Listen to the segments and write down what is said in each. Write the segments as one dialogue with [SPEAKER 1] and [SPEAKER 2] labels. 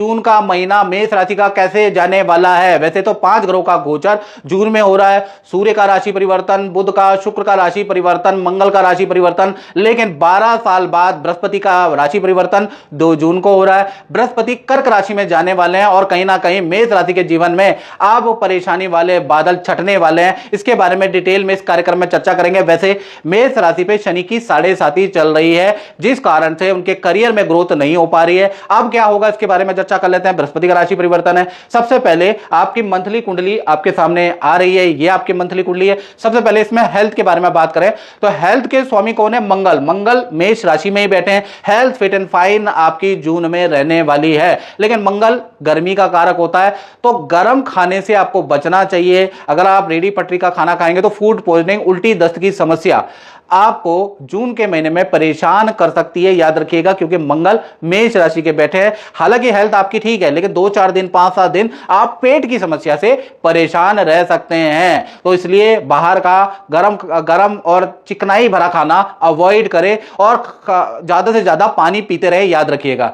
[SPEAKER 1] जून का महीना मेष राशि का कैसे जाने वाला है। वैसे तो 5 ग्रहों का गोचर जून में हो रहा है। सूर्य का राशि परिवर्तन, बुध का, शुक्र का राशि परिवर्तन, मंगल का राशि परिवर्तन, लेकिन 12 साल बाद बृहस्पति का राशि परिवर्तन 2 जून को हो रहा है। बृहस्पति कर्क राशि में जाने वाले हैं और कहीं ना कहीं मेष राशि के जीवन में आप परेशानी वाले बादल छटने वाले हैं। इसके बारे में डिटेल में इस कार्यक्रम में चर्चा करेंगे। वैसे मेष राशि पे शनि की 7.5 चल रही है, जिस कारण से उनके करियर में ग्रोथ नहीं हो पा रही है। अब क्या होगा इसके बारे में चर्चा कर लेते हैं। बृहस्पति का राशि परिवर्तन है। सबसे पहले आपकी मंथली कुंडली आपके सामने आ रही है, ये आपकी मंथली कुंडली है। सबसे पहले इसमें हेल्थ के बारे में बात करें तो हेल्थ के स्वामी कौन है? मंगल। मंगल मेष राशि में ही बैठे हैं। हेल्थ फिट एंड फाइन आपकी जून में रहने वाली है, लेकिन मंगल गर्मी का कारक होता है, तो गर्म खाने से आपको बचना चाहिए। अगर आप रेडी पटरी का खाना खाएंगे तो फूड पॉइजनिंग, उल्टी दस्त की समस्या आपको जून के महीने में परेशान कर सकती है, याद रखिएगा, क्योंकि मंगल मेष राशि के बैठे हैं। हालांकि हेल्थ आपकी ठीक है, लेकिन 2-4 दिन, 5-7 दिन आप पेट की समस्या से परेशान रह सकते हैं। तो इसलिए बाहर का गरम और चिकनाई भरा खाना अवॉइड करें और ज्यादा से ज्यादा पानी पीते रहे, याद रखिएगा।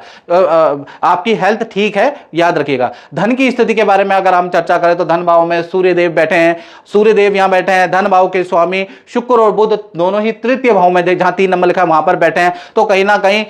[SPEAKER 1] आपकी हेल्थ ठीक है, याद रखिएगा। धन की स्थिति के बारे में अगर हम चर्चा करें तो धन भाव में सूर्यदेव बैठे हैं। सूर्यदेव यहां बैठे हैं। धन भाव के स्वामी शुक्र और बुध दोनों ही तृतीय भाव में, जहां 3 नंबर लिखा है वहां पर बैठे हैं। तो कहीं ना कहीं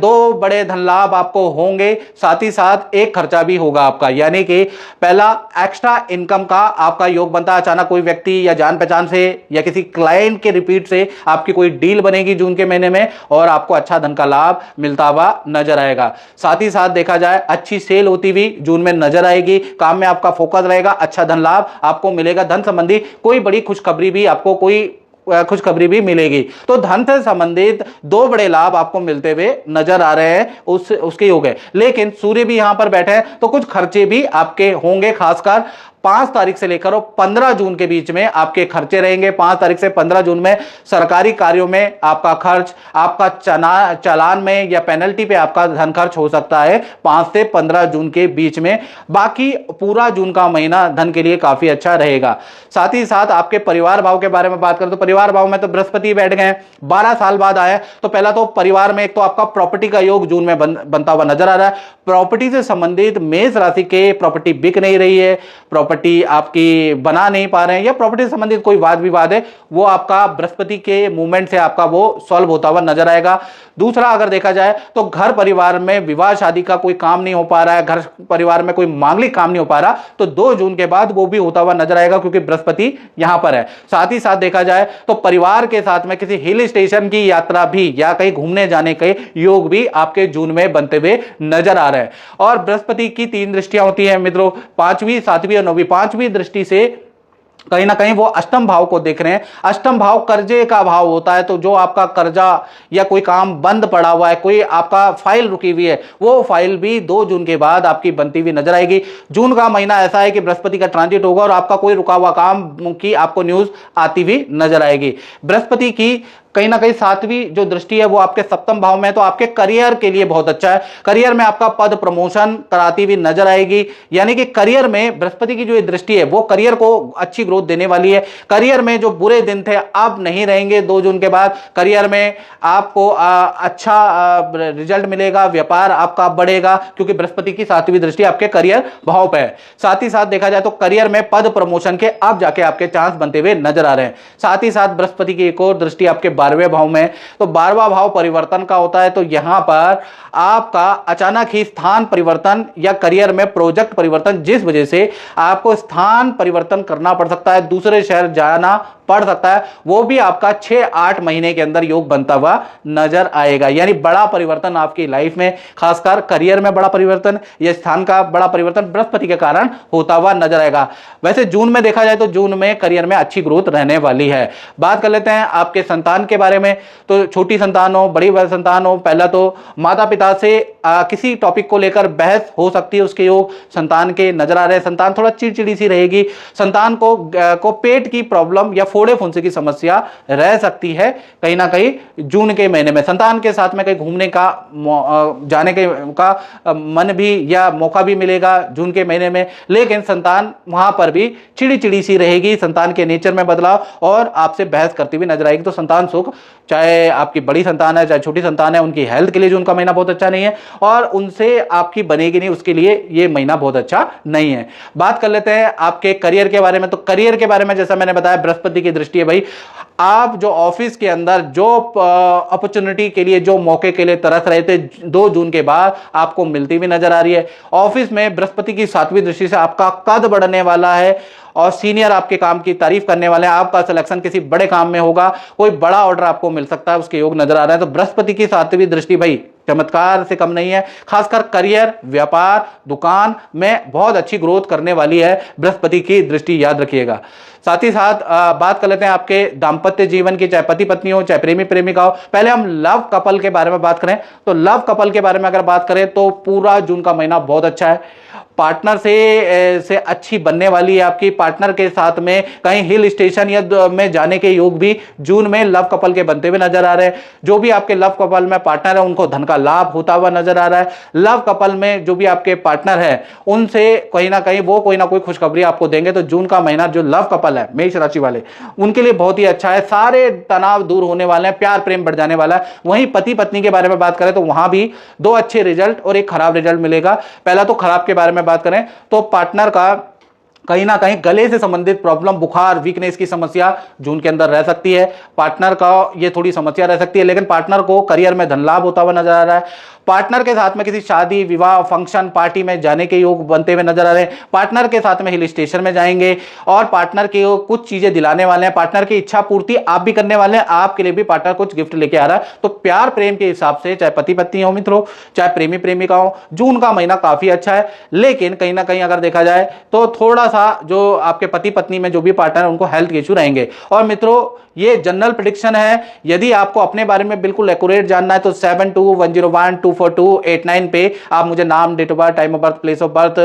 [SPEAKER 1] 2 बड़े धन लाभ आपको होंगे, साथ ही साथ एक खर्चा भी होगा आपका, यानी कि पहला एक्स्ट्रा इनकम का आपका योग बनता है। अचानक कोई व्यक्ति या जान पहचान से या किसी क्लाइंट के रिपीट से आपकी कोई डील बनेगी जून के महीने में और आपको अच्छा धन का लाभ मिलता हुआ नजर आएगा। साथ ही साथ देखा जाए अच्छी सेल होती हुई जून में नजर आएगी। काम में आपका फोकस रहेगा, अच्छा धन लाभ आपको मिलेगा। धन संबंधी कोई बड़ी खुशखबरी भी आपको खुशखबरी भी मिलेगी। तो धन से संबंधित 2 बड़े लाभ आपको मिलते हुए नजर आ रहे हैं, उसके योग है। लेकिन सूर्य भी यहां पर बैठे हैं तो कुछ खर्चे भी आपके होंगे, खासकर 5 तारीख से लेकर 15 जून के बीच में आपके खर्चे रहेंगे। 5 तारीख से 15 जून में सरकारी कार्यों में आपका खर्च, आपका चालान में या पेनल्टी पे आपका धन खर्च हो सकता है 5 से 15 जून के बीच में। बाकी पूरा जून का महीना धन के लिए काफी अच्छा रहेगा। साथ ही साथ आपके परिवार भाव के बारे में बात करें तो परिवार भाव में तो बृहस्पति बैठ गए, 12 साल बाद आए। तो पहला तो परिवार में एक तो आपका प्रॉपर्टी का योग जून में बनता हुआ नजर आ रहा है। प्रॉपर्टी से संबंधित मेष राशि के प्रॉपर्टी बिक नहीं रही है, प्रॉपर्टी आपकी बना नहीं पा रहे हैं, या प्रॉपर्टी से संबंधित कोई वाद विवाद है, वो आपका बृहस्पति के मूवमेंट से आपका वो सॉल्व होता हुआ नजर आएगा। दूसरा अगर देखा जाए तो घर परिवार में विवाह शादी का कोई काम नहीं हो पा रहा है, घर परिवार में कोई मांगलिक काम नहीं हो पा रहा, तो 2 जून के बाद वो भी होता हुआ नजर आएगा, क्योंकि बृहस्पति यहां पर है। साथ ही साथ देखा जाए तो परिवार के साथ में किसी हिल स्टेशन की यात्रा भी या कहीं घूमने जाने के योग भी आपके जून में बनते हुए नजर आ रहे हैं। और बृहस्पति की 3 दृष्टियां होती हैं मित्रों, 5वीं, 7वीं और 9वीं। 5वीं दृष्टि से कहीं ना कहीं वो अष्टम भाव को देख रहे हैं। अष्टम भाव कर्जे का भाव होता है, तो जो आपका कर्जा या कोई काम बंद पड़ा हुआ है, कोई आपका फाइल रुकी हुई है, वो फाइल भी 2 जून के बाद आपकी बनती हुई नजर आएगी। जून का महीना ऐसा है कि बृहस्पति का ट्रांजिट होगा और आपका कोई रुका हुआ काम की आपको न्यूज आती हुई नजर आएगी। बृहस्पति की कहीं ना कहीं 7वीं जो दृष्टि है वो आपके सप्तम भाव में है, तो आपके करियर के लिए बहुत अच्छा है। करियर में आपका पद प्रमोशन कराती हुई नजर आएगी, यानी कि करियर में बृहस्पति की जो दृष्टि है वो करियर को अच्छी ग्रोथ देने वाली है। करियर में जो बुरे दिन थे अब नहीं रहेंगे 2 जून के बाद। करियर में आपको अच्छा रिजल्ट मिलेगा, व्यापार आपका बढ़ेगा, क्योंकि बृहस्पति की 7वीं दृष्टि आपके करियर भाव पे है। साथ ही साथ देखा जाए तो करियर में पद प्रमोशन के अब जाके आपके चांस बनते हुए नजर आ रहे हैं। साथ ही साथ बृहस्पति की एक और दृष्टि आपके 12वें भाव में, तो 12वां भाव परिवर्तन का होता है, तो यहां पर आपका अचानक ही स्थान परिवर्तन या करियर में प्रोजेक्ट परिवर्तन, जिस वजह से आपको स्थान परिवर्तन करना पड़ सकता है, दूसरे शहर जाना पड़ सकता है, वो भी आपका 6-8 महीने के अंदर योग बनता हुआ नजर आएगा। यानी बड़ा परिवर्तन आपकी लाइफ में, खासकर करियर में बड़ा परिवर्तन या स्थान का बड़ा परिवर्तन बृहस्पति के कारण होता हुआ नजर आएगा। वैसे जून में देखा जाए तो जून में करियर में अच्छी ग्रोथ रहने वाली है। बात कर लेते हैं आपके संतान के बारे में, तो छोटी संतान हो, बड़ी संतान हो, पहला तो माता पिता से किसी टॉपिक को लेकर बहस हो सकती है, उसके योग संतान के नजर आ रहे हैं। संतान थोड़ा चिड़चिड़ी सी रहेगी। संतान को पेट की प्रॉब्लम या फोड़े फुंसी की समस्या रह सकती है कहीं ना कहीं जून के महीने में। संतान के साथ में कहीं घूमने का जाने के का मन भी या मौका भी मिलेगा जून के महीने में, लेकिन संतान वहां पर भी चिड़ी चिड़ी सी रहेगी, संतान के नेचर में बदलाव और आपसे बहस करती हुई नजर आएगी। तो संतान सुख, चाहे आपकी बड़ी संतान है चाहे छोटी संतान है, उनकी हेल्थ के लिए जून का महीना बहुत अच्छा नहीं है और उनसे आपकी बनेगी नहीं, उसके लिए ये महीना बहुत अच्छा नहीं है। बात कर लेते हैं आपके करियर के बारे में। तो करियर के बारे में जैसा मैंने बताया, बृहस्पति की दृष्टि है भाई, आप जो ऑफिस के अंदर जो अपॉर्चुनिटी के लिए, जो मौके के लिए तरस रहे थे, 2 जून के बाद आपको मिलती भी नजर आ रही है। ऑफिस में बृहस्पति की 7वीं दृष्टि से आपका कद बढ़ने वाला है और सीनियर आपके काम की तारीफ करने वाले हैं। आपका सिलेक्शन किसी बड़े काम में होगा, कोई बड़ा ऑर्डर आपको मिल सकता है, उसके योग नजर आ रहा है। तो बृहस्पति की 7वीं दृष्टि भाई चमत्कार से कम नहीं है। खासकर करियर, व्यापार, दुकान में बहुत अच्छी ग्रोथ करने वाली है बृहस्पति की दृष्टि, याद रखिएगा। साथ ही साथ बात कर लेते हैं आपके दाम्पत्य जीवन की, चाहे पति पत्नी हो चाहे प्रेमी प्रेमिका हो। पहले हम लव कपल के बारे में बात करें तो लव कपल के बारे में अगर बात करें तो पूरा जून का महीना बहुत अच्छा है। पार्टनर से अच्छी बनने वाली है आपकी। पार्टनर के साथ में कहीं हिल स्टेशन या में जाने के योग भी जून में लव कपल के बनते हुए नजर आ रहे हैं। जो भी आपके लव कपल में पार्टनर है उनको धन का लाभ होता हुआ नजर आ रहा है। लव कपल में जो भी आपके पार्टनर है उनसे कहीं ना कहीं वो कोई ना कोई खुशखबरी आपको देंगे। तो जून का महीना जो लव कपल है, मेष राशि वाले, उनके लिए बहुत ही अच्छा है। सारे तनाव दूर होने वाले हैं, प्यार प्रेम बढ़ जाने वाला है। वहीं पति पत्नी के बारे में बात करें तो वहां भी 2 अच्छे रिजल्ट और 1 खराब रिजल्ट मिलेगा। पहला तो खराब के बारे में बात करें तो पार्टनर का कहीं ना कहीं गले से संबंधित प्रॉब्लम, बुखार, वीकनेस की समस्या जून के अंदर रह सकती है। पार्टनर का ये थोड़ी समस्या रह सकती है, लेकिन पार्टनर को करियर में धन लाभ होता हुआ नजर आ रहा है। पार्टनर के साथ में किसी शादी, विवाह, फंक्शन, पार्टी में जाने के योग बनते हुए नजर आ रहे हैं। पार्टनर के साथ में हिल स्टेशन में जाएंगे और पार्टनर की कुछ चीजें दिलाने वाले हैं। पार्टनर की इच्छा पूर्ति आप भी करने वाले हैं, आपके लिए भी पार्टनर कुछ गिफ्ट लेके आ रहा है। तो प्यार प्रेम के हिसाब से, चाहे पति पत्नी हो मित्रों, चाहे प्रेमी प्रेमिका हो, जून का महीना काफी अच्छा है। लेकिन कहीं ना कहीं अगर देखा जाए तो थोड़ा सा जो आपके पति पत्नी में जो भी पार्टनर है उनको हेल्थ इश्यू रहेंगे। और मित्रों ये जनरल प्रेडिक्शन है। यदि आपको अपने बारे में बिल्कुल एक्यूरेट जानना है तो 7210124289 पे आप मुझे नाम, date of birth, time of birth, place of birth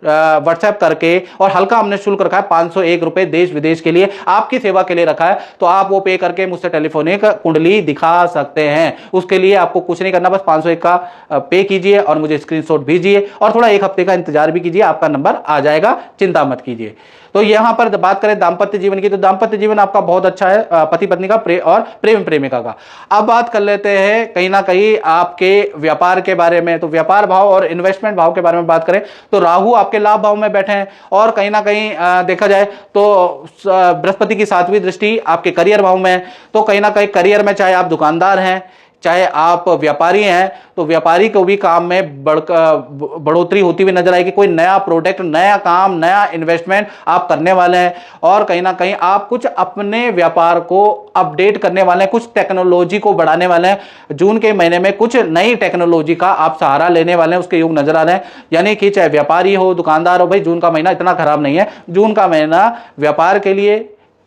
[SPEAKER 1] WhatsApp करके, और हल्का हमने शुल्क रखा है 501 रुपए देश विदेश के लिए, आपकी सेवा के लिए रखा है। तो आप वो पे करके मुझसे टेलीफोनिक कुंडली दिखा सकते हैं। उसके लिए आपको कुछ नहीं करना, बस 501 का पे कीजिए और मुझे स्क्रीनशॉट भेजिए और थोड़ा 1 हफ्ते का इंतजार भी कीजिए, आपका नंबर आ जाएगा, चिंता मत कीजिए। तो यहां पर बात करें दाम्पत्य जीवन की तो दाम्पत्य जीवन आपका बहुत अच्छा है, पति पत्नी का और प्रेम प्रेमिका का। अब बात कर लेते हैं कहीं ना कहीं आपके व्यापार के बारे में। तो व्यापार भाव और इन्वेस्टमेंट भाव के बारे में बात करें तो राहु आपके लाभ भाव में बैठे हैं और कहीं ना कहीं देखा जाए तो बृहस्पति की 7वीं दृष्टि आपके करियर भाव में है। तो कहीं ना कहीं करियर में, चाहे आप दुकानदार हैं चाहे आप व्यापारी हैं, तो व्यापारी को भी काम में बढ़ोतरी होती हुई नजर आएगी। कोई नया प्रोडक्ट, नया काम, नया इन्वेस्टमेंट आप करने वाले हैं और कहीं ना कहीं आप कुछ अपने व्यापार को अपडेट करने वाले हैं, कुछ टेक्नोलॉजी को बढ़ाने वाले हैं। जून के महीने में कुछ नई टेक्नोलॉजी का आप सहारा लेने वाले हैं, उसके योग नजर आ रहे हैं। यानी कि चाहे व्यापारी हो, दुकानदार हो, भाई जून का महीना इतना खराब नहीं है। जून का महीना व्यापार के लिए,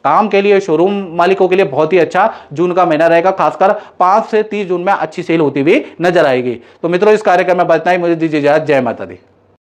[SPEAKER 1] काम के लिए, शोरूम मालिकों के लिए बहुत ही अच्छा जून का महीना रहेगा। खासकर 5 से 30 जून में अच्छी सेल होती हुई नजर आएगी। तो मित्रों इस कार्यक्रम में बतना ही, मुझे दीजिए इजाजत। जय माता दी।